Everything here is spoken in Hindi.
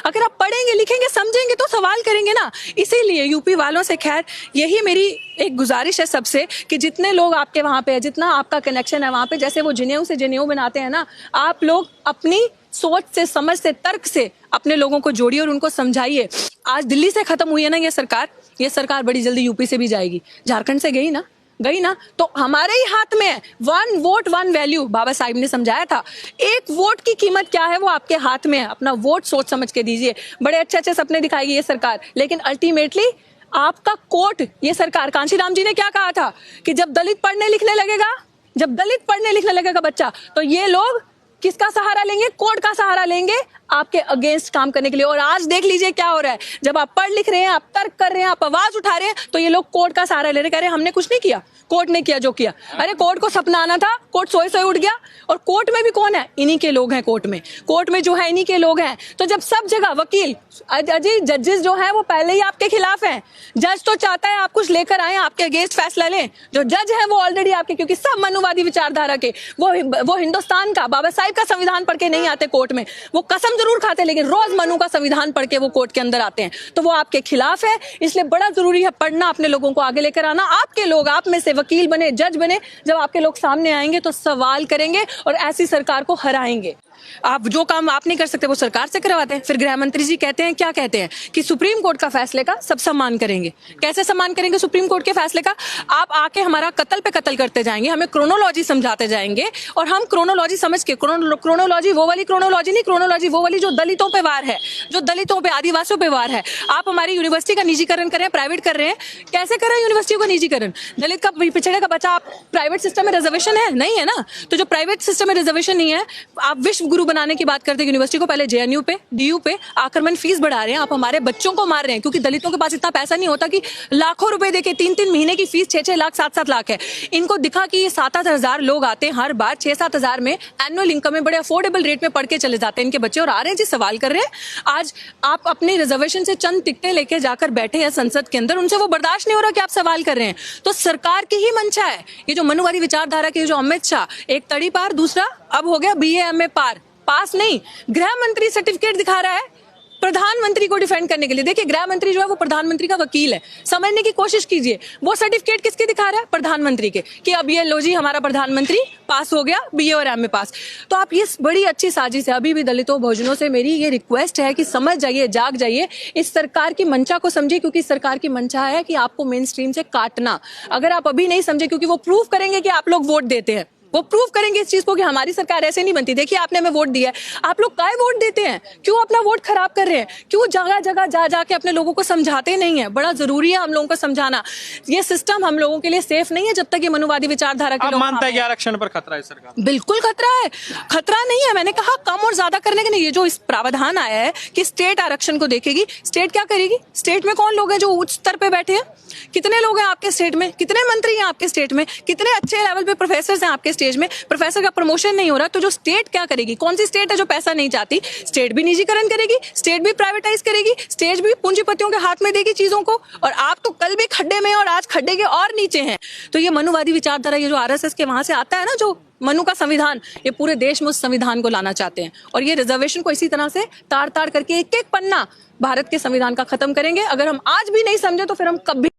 अगर आप पढ़ेंगे, लिखेंगे, समझेंगे तो सवाल करेंगे ना। इसीलिए यूपी वालों से खैर यही मेरी एक गुजारिश है सबसे कि जितने लोग आपके वहाँ पे है, जितना आपका कनेक्शन है वहाँ पे, जैसे वो जनेऊ से जनेऊ बनाते हैं ना, आप लोग अपनी सोच से, समझ से, तर्क से अपने लोगों को जोड़िए और उनको समझाइए। आज दिल्ली से खत्म हुई है ना ये सरकार बड़ी जल्दी यूपी से भी जाएगी। झारखंड से गई ना, तो हमारे ही हाथ में है। 1 वोट 1 वैल्यू, बाबा साहिब ने समझाया था। 1 वोट की कीमत क्या है वो आपके हाथ में है। अपना वोट सोच समझ के दीजिए। बड़े अच्छे अच्छे सपने दिखाएगी ये सरकार, लेकिन अल्टीमेटली आपका कोर्ट, ये सरकार, कांशीराम जी ने क्या कहा था कि जब दलित पढ़ने लिखने लगेगा बच्चा, तो ये लोग किसका सहारा लेंगे? कोर्ट का सहारा लेंगे आपके अगेंस्ट काम करने के लिए। और आज देख लीजिए क्या हो रहा है। जब आप पढ़ लिख रहे हैं, आप तर्क कर रहे हैं, आप आवाज उठा रहे हैं, तो ये लोग कोर्ट का सहारा ले रहे हैं, कह रहे हैं हमने कुछ नहीं किया, कोर्ट ने किया जो किया। अरे कोर्ट को सपना आना था, कोर्ट सोए उठ गया। और कोर्ट में भी कौन है? इन्हीं के लोग हैं। कोर्ट में जो है इन्हीं के लोग हैं। तो जब सब जगह वकील, अजय जजेस जो है वो पहले ही आपके खिलाफ हैं। जज तो चाहता है आप कुछ लेकर आए, आपके अगेंस्ट फैसला लें। जो जज है वो ऑलरेडी आपके, क्योंकि सब मनुवादी विचारधारा के, वो हिंदुस्तान का, बाबा साहिब का संविधान पढ़ के नहीं आते कोर्ट में। वो कसम जरूर खाते, लेकिन रोज मनु का संविधान पढ़ के वो कोर्ट के अंदर आते हैं। तो वो आपके खिलाफ है। इसलिए बड़ा जरूरी है पढ़ना, अपने लोगों को आगे लेकर आना। आपके लोग, आप में से वकील बने, जज बने, जब आपके लोग सामने आएंगे तो सवाल करेंगे और ऐसी सरकार को हराएंगे। आप जो काम आप नहीं कर सकते वो सरकार से करवाते हैं। फिर गृह मंत्री जी कहते हैं, क्या कहते हैं कि सुप्रीम कोर्ट का फैसले का सब सम्मान करेंगे। कैसे सम्मान करेंगे सुप्रीम कोर्ट के फैसले का? आप आके हमारा कत्ल पे कत्ल करते जाएंगे, हमें क्रोनोलॉजी समझाते जाएंगे, और हम क्रोनोलॉजी समझ के, क्रोनोलॉजी वो वाली क्रोनोलॉजी नहीं, क्रोनोलॉजी वो वाली जो दलितों पे वार है, जो दलितों पे, आदिवासियों पे वार है। आप हमारी यूनिवर्सिटी का निजीकरण कर रहे हैं, प्राइवेट कर रहे हैं। कैसे कर रहे हैं यूनिवर्सिटी का निजीकरण? दलित का, पिछड़े का बच्चा, आप प्राइवेट सिस्टम में रिजर्वेशन है नहीं है ना, तो जो प्राइवेट सिस्टम में रिजर्वेशन नहीं है, आप विश्व गुरु बनाने की बात करते हैं यूनिवर्सिटी को, पहले जेएनयू पे, डीयू पे आक्रमण फीस बढ़ा रहे हैं। आप हमारे बच्चों को मार रहे हैं, क्योंकि दलितों के पास इतना पैसा नहीं होता कि लाखों रुपए देके 3-3 महीने की फीस 6-6 लाख 7-7 लाख है। इनको दिखा कि ये 7-8 हजार लोग आते हैं हर बार, 6-7 हजार में एनुअल इनकम में, बड़े अफोर्डेबल रेट में पढ़ के चले जाते हैं इनके बच्चे, और आ रहे हैं जी सवाल कर रहे हैं। आज आप अपनी रिजर्वेशन से चंद टिकटें लेके जाकर बैठे हैं संसद के अंदर, उनसे वो बर्दाश्त नहीं हो रहा कि आप सवाल कर रहे हैं। तो सरकार की ही मंशा है, ये जो मनुवादी विचारधारा के जो अमित शाह, एक तड़ी पार, दूसरा अब हो गया BA MA पास नहीं, गृह मंत्री सर्टिफिकेट दिखा रहा है प्रधानमंत्री को डिफेंड करने के लिए। देखिए गृह मंत्री जो है वो प्रधानमंत्री का वकील है, समझने की कोशिश कीजिए। वो सर्टिफिकेट किसके दिखा रहा है? प्रधानमंत्री के, कि अब ये लो जी हमारा प्रधानमंत्री पास हो गया BA और MA पास। तो आप ये बड़ी अच्छी साजिश है। अभी भी दलितों बहुजनों से मेरी ये रिक्वेस्ट है कि समझ जाइए, जाग जाइए, इस सरकार की मंशा को समझिए, क्योंकि सरकार की मंशा है कि आपको मेन स्ट्रीम से काटना। अगर आप अभी नहीं समझे, क्योंकि वो प्रूव करेंगे कि आप लोग वोट देते हैं, वो प्रूव करेंगे इस चीज को कि हमारी सरकार ऐसे नहीं बनती। देखिए आपने हमें वोट दिया है, आप लोग काय वोट देते हैं? क्यों अपना वोट खराब कर रहे हैं? क्यों जगह जगह जा जाके अपने लोगों को समझाते नहीं है? बड़ा जरूरी है हम लोगों को समझाना। ये सिस्टम हम लोगों के लिए सेफ नहीं है जब तक ये मनुवादी विचारधारा के लोग मानते हैं कि आरक्षण पर खतरा है सरकार? बिल्कुल खतरा है, खतरा नहीं है। मैंने कहा कम और ज्यादा करने के नहीं। ये जो इस प्रावधान आया है कि स्टेट आरक्षण को देखेगी, स्टेट क्या करेगी? स्टेट में कौन लोग हैं जो उच्च स्तर पे बैठे हैं? कितने लोग हैं आपके स्टेट में? कितने मंत्री हैं आपके स्टेट में? कितने अच्छे लेवल पे प्रोफेसर हैं आपके स्टेट में? प्रोफेसर का प्रमोशन नहीं हो रहा, तो जो स्टेट क्या करेगी? कौन सी स्टेट है जो पैसा नहीं चाहती? स्टेट भी निजीकरण करेगी, स्टेट भी प्राइवेटाइज करेगी, स्टेट भी पूंजीपतियों के हाथ में देगी चीजों को। और आप तो कल भी खड्डे में और आज खड्डे के और नीचे हैं। तो ये मनुवादी विचारधारा, ये जो RSS के वहां से आता है ना, जो मनु का संविधान, ये पूरे देश में उस संविधान को लाना चाहते हैं। और ये रिजर्वेशन को इसी तरह से ताड़ ताड़ करके एक एक पन्ना भारत के संविधान का खत्म करेंगे। अगर हम आज भी नहीं समझे तो फिर हम कभी